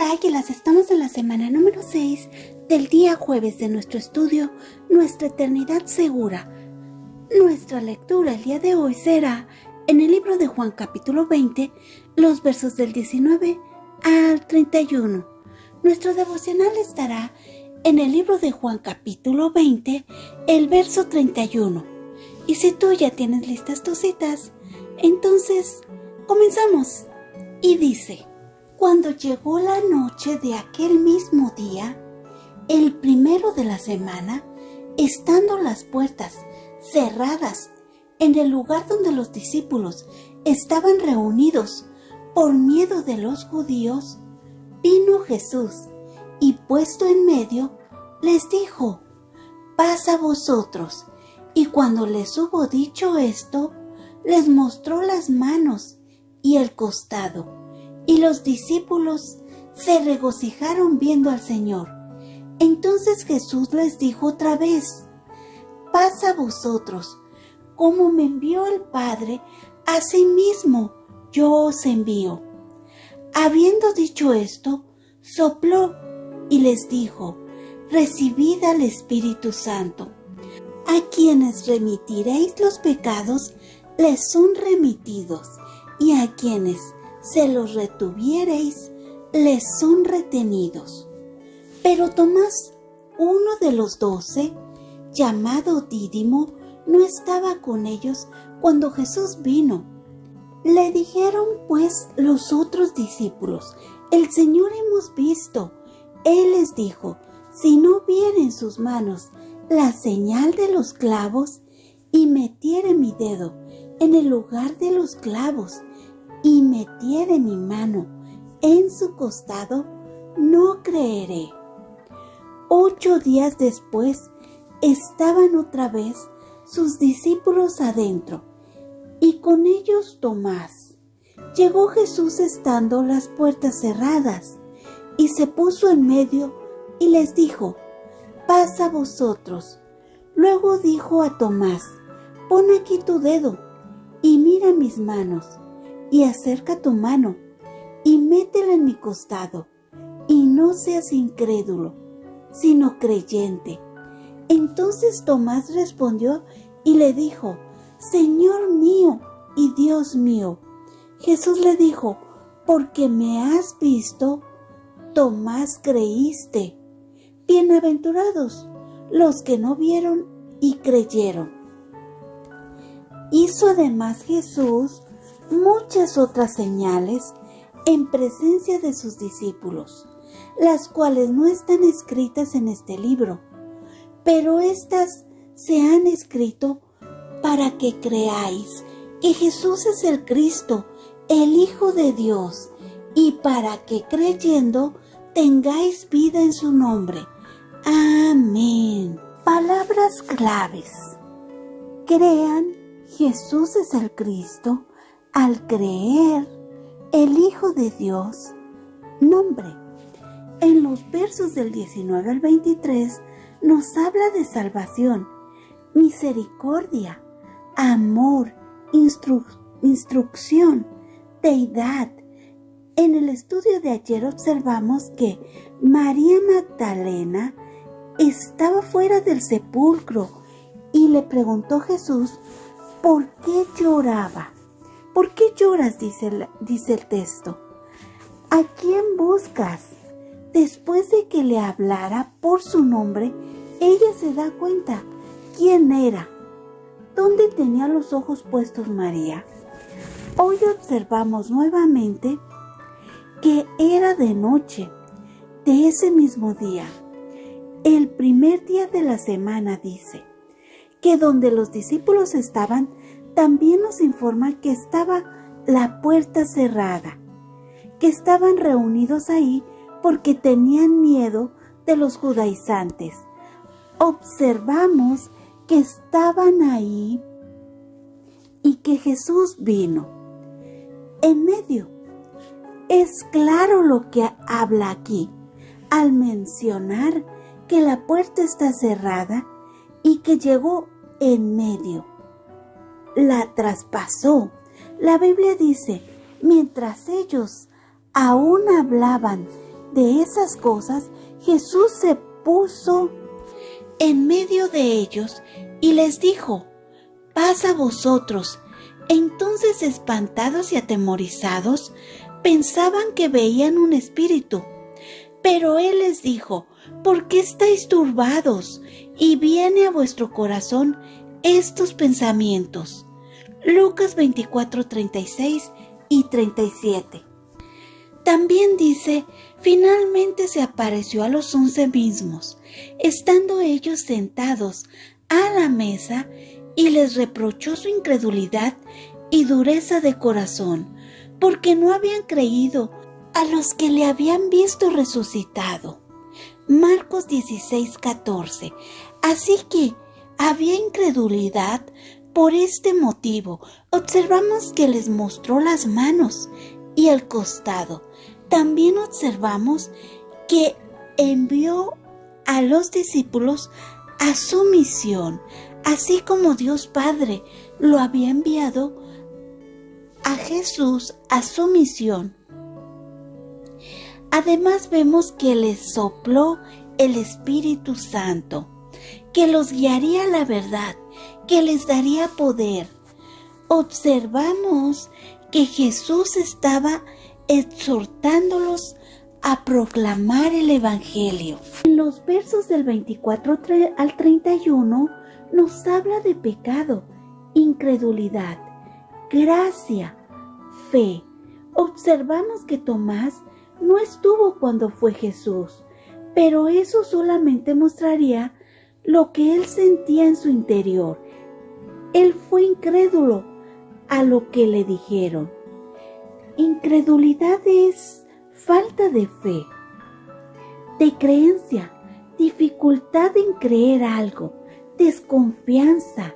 Hola Águilas, estamos en la semana número 6 del día jueves de nuestro estudio Nuestra Eternidad Segura. Nuestra lectura el día de hoy será en el libro de Juan capítulo 20, los versos del 19 al 31. Nuestro devocional estará en el libro de Juan capítulo 20, el verso 31. Y si tú ya tienes listas tus citas, entonces comenzamos. Y dice: cuando llegó la noche de aquel mismo día, el primero de la semana, estando las puertas cerradas en el lugar donde los discípulos estaban reunidos por miedo de los judíos, vino Jesús y puesto en medio, les dijo: paz a vosotros. Y cuando les hubo dicho esto, les mostró las manos y el costado. Y los discípulos se regocijaron viendo al Señor. Entonces Jesús les dijo otra vez: paz a vosotros. Como me envió el Padre, asimismo yo os envío. Habiendo dicho esto, sopló y les dijo: recibid al Espíritu Santo. A quienes remitiréis los pecados, les son remitidos, y a quienes se los retuviereis, les son retenidos. Pero Tomás, uno de los 12, llamado Dídimo, no estaba con ellos cuando Jesús vino. Le dijeron pues los otros discípulos: el Señor hemos visto. Él les dijo: si no viere en sus manos la señal de los clavos, y metiere mi dedo en el lugar de los clavos, y metiere mi mano en su costado, no creeré. 8 días después estaban otra vez sus discípulos adentro, y con ellos Tomás. Llegó Jesús estando las puertas cerradas, y se puso en medio y les dijo: paz a vosotros. Luego dijo a Tomás: pon aquí tu dedo y mira mis manos, y acerca tu mano y métela en mi costado, y no seas incrédulo, sino creyente. Entonces Tomás respondió y le dijo: Señor mío y Dios mío. Jesús le dijo: porque me has visto, Tomás, creíste. Bienaventurados los que no vieron y creyeron. Hizo además Jesús muchas otras señales en presencia de sus discípulos, las cuales no están escritas en este libro, pero éstas se han escrito para que creáis que Jesús es el Cristo, el Hijo de Dios, y para que creyendo tengáis vida en su nombre. Amén. Palabras claves. Crean, Jesús es el Cristo. Al creer, el Hijo de Dios. Nombre. En los versos del 19 al 23 nos habla de salvación, misericordia, amor, instrucción, deidad. En el estudio de ayer observamos que María Magdalena estaba fuera del sepulcro y le preguntó a Jesús por qué lloraba. ¿Por qué lloras?, dice el texto. ¿A quién buscas? Después de que le hablara por su nombre, ella se da cuenta quién era. ¿Dónde tenía los ojos puestos María? Hoy observamos nuevamente que era de noche de ese mismo día. El primer día de la semana dice que donde los discípulos estaban, también nos informa que estaba la puerta cerrada, que estaban reunidos ahí porque tenían miedo de los judaizantes. Observamos que estaban ahí y que Jesús vino en medio. Es claro lo que habla aquí al mencionar que la puerta está cerrada y que llegó en medio. La traspasó. La Biblia dice: mientras ellos aún hablaban de esas cosas, Jesús se puso en medio de ellos y les dijo: paz a vosotros. Entonces, espantados y atemorizados, pensaban que veían un espíritu. Pero él les dijo: ¿por qué estáis turbados? Y viene a vuestro corazón estos pensamientos. Lucas 24, 36 y 37. También dice: finalmente se apareció a los 11 mismos, estando ellos sentados a la mesa, y les reprochó su incredulidad y dureza de corazón, porque no habían creído a los que le habían visto resucitado. Marcos 16, 14. Así que había incredulidad por este motivo. Observamos que les mostró las manos y el costado. También observamos que envió a los discípulos a su misión, así como Dios Padre lo había enviado a Jesús a su misión. Además, vemos que les sopló el Espíritu Santo, que los guiaría a la verdad, que les daría poder. Observamos que Jesús estaba exhortándolos a proclamar el Evangelio. En los versos del 24 al 31 nos habla de pecado, incredulidad, gracia, fe. Observamos que Tomás no estuvo cuando fue Jesús, pero eso solamente mostraría lo que él sentía en su interior. Él fue incrédulo a lo que le dijeron. Incredulidad es falta de fe, de creencia, dificultad en creer algo, desconfianza.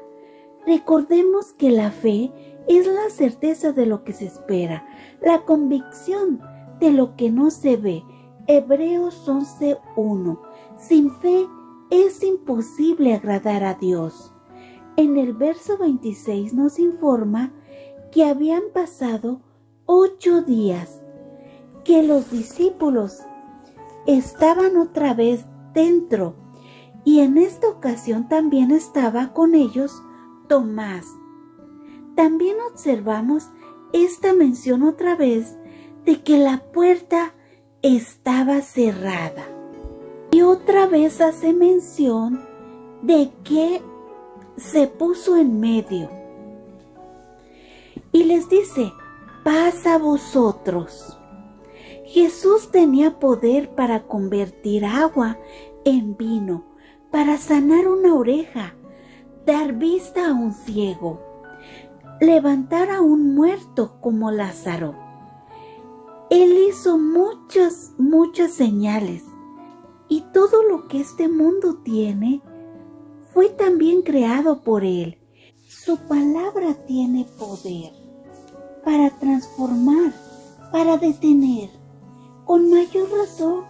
Recordemos que la fe es la certeza de lo que se espera, la convicción de lo que no se ve. Hebreos 11:1. Sin fe es imposible agradar a Dios. En el verso 26 nos informa que habían pasado 8 días, que los discípulos estaban otra vez dentro, y en esta ocasión también estaba con ellos Tomás. También observamos esta mención otra vez de que la puerta estaba cerrada. Y otra vez hace mención de que se puso en medio. Y les dice: paz a vosotros. Jesús tenía poder para convertir agua en vino, para sanar una oreja, dar vista a un ciego, levantar a un muerto como Lázaro. Él hizo muchas señales, y todo lo que este mundo tiene fue también creado por Él. Su palabra tiene poder para transformar, para detener, con mayor razón,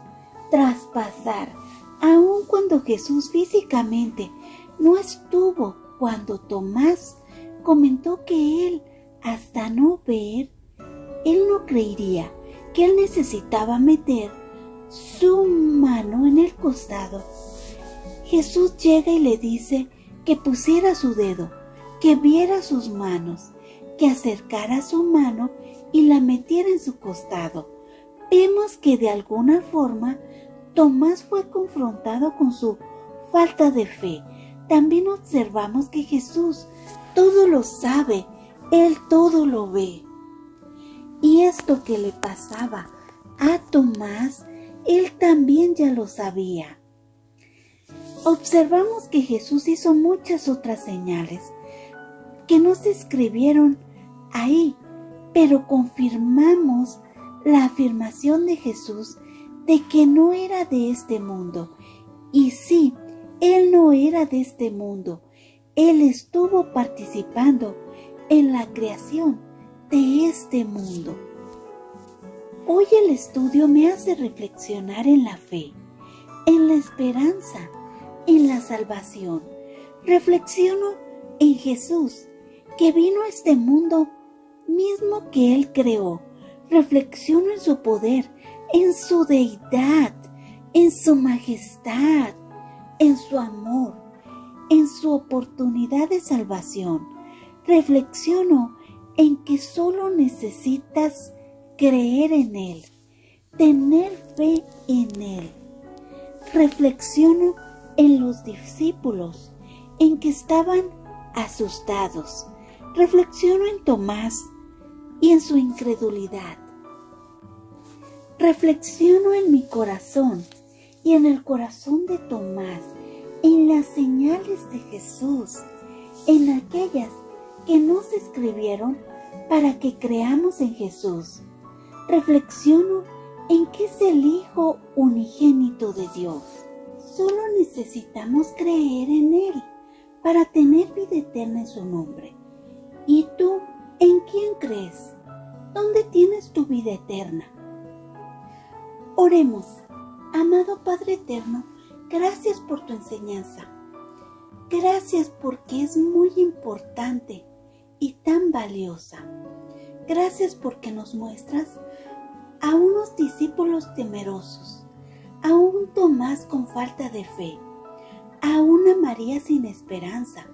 traspasar. Aun cuando Jesús físicamente no estuvo, cuando Tomás comentó que él, hasta no ver, él no creería, que él necesitaba meter su mano en el costado. Jesús llega y le dice que pusiera su dedo, que viera sus manos, que acercara su mano y la metiera en su costado. Vemos que de alguna forma Tomás fue confrontado con su falta de fe. También observamos que Jesús todo lo sabe, Él todo lo ve. Y esto que le pasaba a Tomás, Él también ya lo sabía. Observamos que Jesús hizo muchas otras señales que no se escribieron ahí, pero confirmamos la afirmación de Jesús de que no era de este mundo. Y sí, Él no era de este mundo. Él estuvo participando en la creación de este mundo. Hoy el estudio me hace reflexionar en la fe, en la esperanza, en la salvación. Reflexiono en Jesús, que vino a este mundo mismo que Él creó. Reflexiono en su poder, en su deidad, en su majestad, en su amor, en su oportunidad de salvación. Reflexiono en que solo necesitas creer en Él, tener fe en Él. Reflexiono en los discípulos, en que estaban asustados. Reflexiono en Tomás y en su incredulidad. Reflexiono en mi corazón y en el corazón de Tomás, en las señales de Jesús, en aquellas que nos escribieron para que creamos en Jesús. Reflexiono en que es el Hijo unigénito de Dios. Solo necesitamos creer en Él para tener vida eterna en su nombre. ¿Y tú en quién crees? ¿Dónde tienes tu vida eterna? Oremos. Amado Padre eterno, gracias por tu enseñanza. Gracias porque es muy importante y tan valiosa. Gracias porque nos muestras a unos discípulos temerosos, a un Tomás con falta de fe, a una María sin esperanza.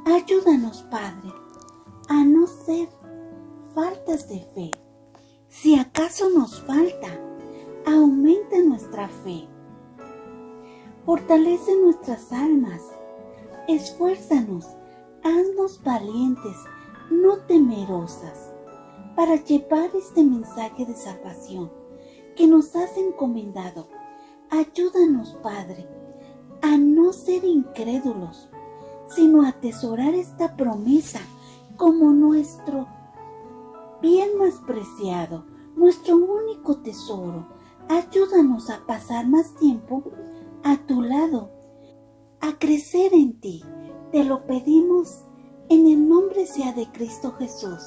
Ayúdanos, Padre, a no ser faltas de fe. Si acaso nos falta, aumenta nuestra fe. Fortalece nuestras almas. Esfuérzanos, haznos valientes, no temerosas, para llevar este mensaje de salvación que nos has encomendado. Ayúdanos, Padre, a no ser incrédulos, sino a atesorar esta promesa como nuestro bien más preciado, nuestro único tesoro. Ayúdanos a pasar más tiempo a tu lado, a crecer en ti. Te lo pedimos en el nombre sea de Cristo Jesús.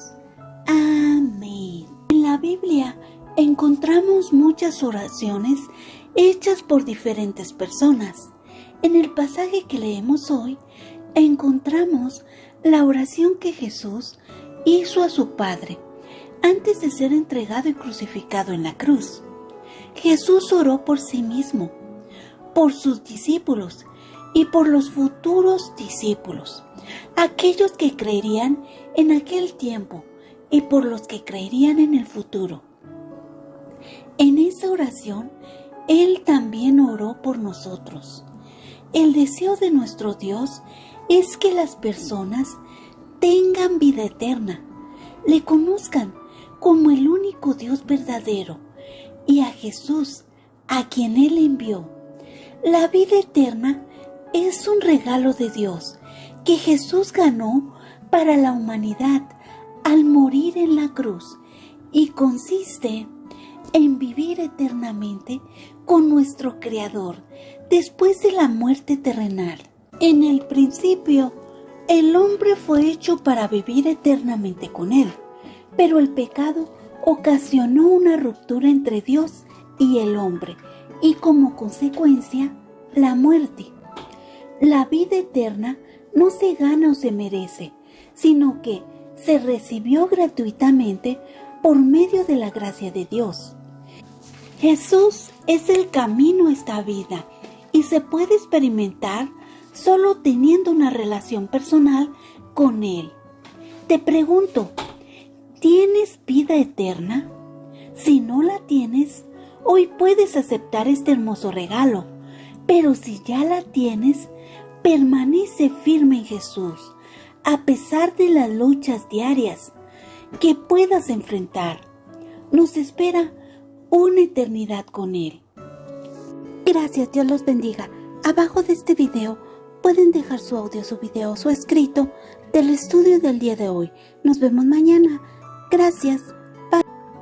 Amén. En la Biblia encontramos muchas oraciones hechas por diferentes personas. En el pasaje que leemos hoy encontramos la oración que Jesús hizo a su Padre antes de ser entregado y crucificado en la cruz. Jesús oró por sí mismo, por sus discípulos y por los futuros discípulos, aquellos que creerían en aquel tiempo y por los que creerían en el futuro. En esa oración, Él también oró por nosotros. El deseo de nuestro Dios es que las personas tengan vida eterna, le conozcan como el único Dios verdadero y a Jesús, a quien Él envió. La vida eterna es un regalo de Dios que Jesús ganó para la humanidad al morir en la cruz y consiste en vivir eternamente con nuestro Creador después de la muerte terrenal. En el principio, el hombre fue hecho para vivir eternamente con Él, pero el pecado ocasionó una ruptura entre Dios y el hombre y como consecuencia, la muerte. La vida eterna no se gana o se merece, sino que se recibió gratuitamente por medio de la gracia de Dios. Jesús es el camino a esta vida y se puede experimentar solo teniendo una relación personal con Él. Te pregunto, ¿tienes vida eterna? Si no la tienes, hoy puedes aceptar este hermoso regalo, pero si ya la tienes, permanece firme en Jesús, a pesar de las luchas diarias que puedas enfrentar. Nos espera una eternidad con Él. Gracias, Dios los bendiga. Abajo de este video pueden dejar su audio, su video, su escrito del estudio del día de hoy. Nos vemos mañana. Gracias.